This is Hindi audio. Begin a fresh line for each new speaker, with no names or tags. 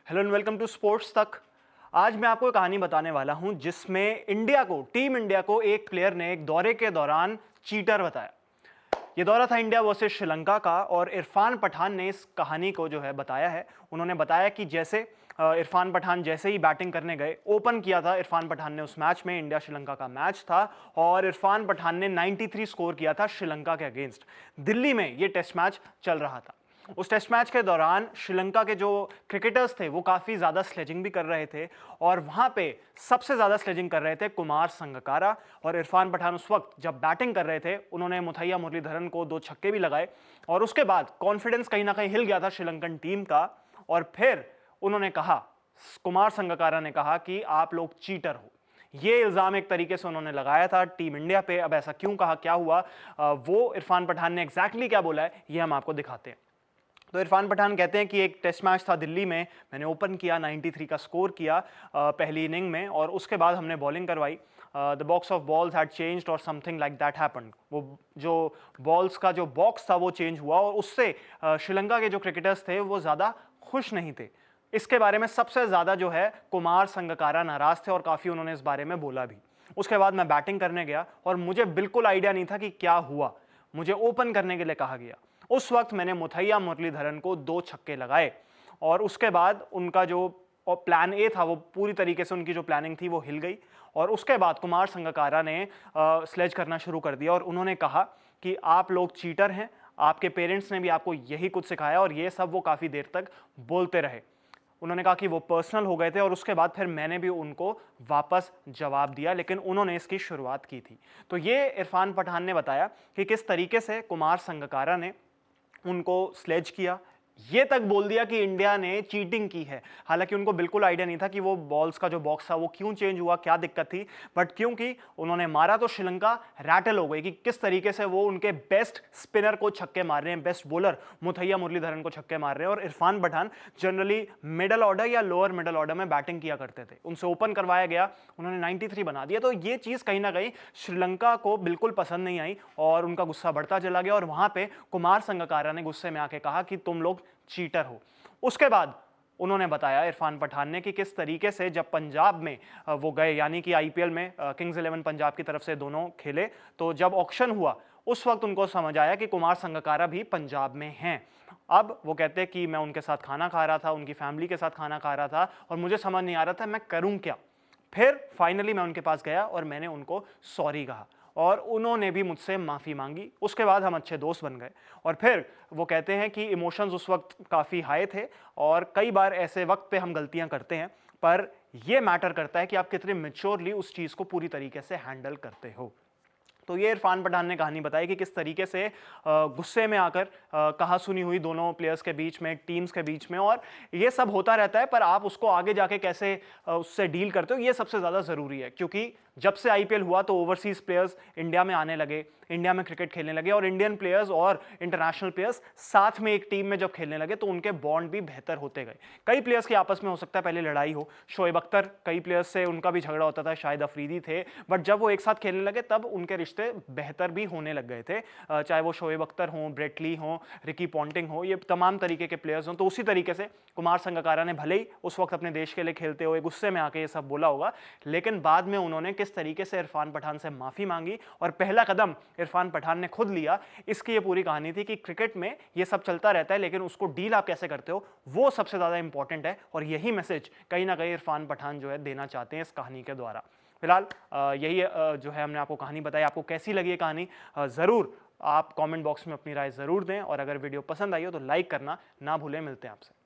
Hello and welcome to sports Tak. आज मैं आपको एक कहानी बताने वाला हूं जिसमें टीम इंडिया को एक प्लेयर ने एक दौरे के दौरान चीटर बताया। ये दौरा था इंडिया वर्सेस श्रीलंका का और इरफान पठान ने इस कहानी को जो है बताया है। उन्होंने बताया कि जैसे इरफान पठान जैसे ही बैटिंग करने गए, ओपन किया था इरफान पठान ने उस मैच में, इंडिया श्रीलंका का मैच था और इरफान पठान ने 93 स्कोर किया था श्रीलंका के अगेंस्ट। दिल्ली में ये टेस्ट मैच चल रहा था। उस टेस्ट मैच के दौरान श्रीलंका के जो क्रिकेटर्स थे वो काफ़ी ज़्यादा स्लेजिंग भी कर रहे थे और वहाँ पे सबसे ज़्यादा स्लेजिंग कर रहे थे कुमार संगकारा। और इरफान पठान उस वक्त जब बैटिंग कर रहे थे, उन्होंने मुथैया मुरलीधरन को 2 छक्के भी लगाए और उसके बाद कॉन्फिडेंस कहीं ना कहीं हिल गया था श्रीलंकन टीम का। और फिर उन्होंने कहा, कुमार संगकारा ने कहा कि आप लोग चीटर हो। ये इल्ज़ाम एक तरीके से उन्होंने लगाया था टीम इंडिया पे। अब ऐसा क्यों कहा, क्या हुआ, वो इरफान पठान ने एग्जैक्टली क्या बोला है ये हम आपको दिखाते हैं। तो इरफान पठान कहते हैं कि एक टेस्ट मैच था दिल्ली में, मैंने ओपन किया, 93 का स्कोर किया पहली इनिंग में और उसके बाद हमने बॉलिंग करवाई। The box of balls had changed और समथिंग लाइक दैट हैपेंड। वो जो बॉल्स का जो बॉक्स था वो चेंज हुआ और उससे श्रीलंका के जो क्रिकेटर्स थे वो ज़्यादा खुश नहीं थे। इसके बारे में सबसे ज़्यादा जो है कुमार संगकारा नाराज़ थे और काफ़ी उन्होंने इस बारे में बोला भी। उसके बाद मैं बैटिंग करने गया और मुझे बिल्कुल आइडिया नहीं था कि क्या हुआ। मुझे ओपन करने के लिए कहा गया। उस वक्त मैंने मुथैया मुरलीधरन को 2 छक्के लगाए और उसके बाद उनका जो प्लान ए था वो पूरी तरीके से, उनकी जो प्लानिंग थी वो हिल गई। और उसके बाद कुमार संगकारा ने स्लेज करना शुरू कर दिया और उन्होंने कहा कि आप लोग चीटर हैं, आपके पेरेंट्स ने भी आपको यही कुछ सिखाया और ये सब वो काफ़ी देर तक बोलते रहे। उन्होंने कहा कि वो पर्सनल हो गए थे और उसके बाद फिर मैंने भी उनको वापस जवाब दिया, लेकिन उन्होंने इसकी शुरुआत की थी। तो ये इरफान पठान ने बताया कि किस तरीके से कुमार संगकारा ने उनको स्लेज किया, ये तक बोल दिया कि इंडिया ने चीटिंग की है। हालांकि उनको बिल्कुल आइडिया नहीं था कि वो बॉल्स का जो बॉक्स था वो क्यों चेंज हुआ, क्या दिक्कत थी, बट क्योंकि उन्होंने मारा तो श्रीलंका रैटल हो गई कि किस तरीके से वो उनके बेस्ट स्पिनर को छक्के मार रहे हैं, बेस्ट बॉलर मुथैया मुरलीधरन को छक्के मार रहे हैं। और Irfan Pathan generally middle order या लोअर मिडल ऑर्डर में बैटिंग किया करते थे, उनसे ओपन करवाया गया, उन्होंने 93 बना दिया। तो ये चीज़ कहीं ना कहीं श्रीलंका को बिल्कुल पसंद नहीं आई और उनका गुस्सा बढ़ता चला गया और वहां पर कुमार संगकारा ने गुस्से में आके कहा कि तुम लोग चीटर हो। उसके बाद उन्होंने बताया इरफान पठान ने कि किस तरीके से जब पंजाब में वो गए, यानी कि आईपीएल में किंग्स 11 पंजाब की तरफ से दोनों खेले, तो जब ऑक्शन हुआ उस वक्त उनको समझ आया कि कुमार संगकारा भी पंजाब में हैं। अब वो कहते हैं कि मैं उनके साथ खाना खा रहा था, उनकी फैमिली के साथ खाना खा रहा था और मुझे समझ नहीं आ रहा था मैं करूं क्या। फिर फाइनली मैं उनके पास गया और मैंने उनको सॉरी कहा और उन्होंने भी मुझसे माफ़ी मांगी। उसके बाद हम अच्छे दोस्त बन गए और फिर वो कहते हैं कि इमोशंस उस वक्त काफ़ी हाई थे और कई बार ऐसे वक्त पे हम गलतियां करते हैं, पर ये मैटर करता है कि आप कितने मैच्योरली उस चीज़ को पूरी तरीके से हैंडल करते हो। तो ये इरफान पठान ने कहानी बताई कि किस तरीके से गुस्से में आकर कहा सुनी हुई दोनों प्लेयर्स के बीच में, टीम्स के बीच में, और ये सब होता रहता है, पर आप उसको आगे जाके कैसे उससे डील करते हो ये सबसे ज़्यादा ज़रूरी है। क्योंकि जब से आईपीएल हुआ तो ओवरसीज प्लेयर्स इंडिया में आने लगे, इंडिया में क्रिकेट खेलने लगे और इंडियन प्लेयर्स और इंटरनेशनल प्लेयर्स साथ में एक टीम में जब खेलने लगे तो उनके बॉन्ड भी बेहतर होते गए। कई प्लेयर्स की आपस में हो सकता है पहले लड़ाई हो, शोएब अख्तर कई प्लेयर्स से उनका भी झगड़ा होता था, शायद अफरीदी थे, बट जब वो एक साथ खेलने लगे तब उनके रिश्ते बेहतर भी होने लग गए थे। चाहे वो शोएब अख्तर हों, ब्रेट ली हों, रिकी पॉन्टिंग हो, ये तमाम तरीके के प्लेयर्स हों। तो उसी तरीके से कुमार संगकारा ने भले ही उस वक्त अपने देश के लिए खेलते हुए गुस्से में आके ये सब बोला होगा, लेकिन बाद में उन्होंने किस तरीके से इरफान पठान से माफी मांगी और पहला कदम इरफान पठान ने खुद लिया। इसकी ये पूरी कहानी थी कि क्रिकेट में ये सब चलता रहता है, लेकिन उसको डील आप कैसे करते हो वो सबसे ज्यादा इंपॉर्टेंट है और यही मैसेज कहीं ना कहीं इरफान पठान जो है देना चाहते हैं इस कहानी के द्वारा। फिलहाल यही जो है हमने आपको कहानी बताई। आपको कैसी लगी ये कहानी ज़रूर आप कमेंट बॉक्स में अपनी राय ज़रूर दें और अगर वीडियो पसंद आई हो तो लाइक करना ना भूलें। मिलते हैं आपसे।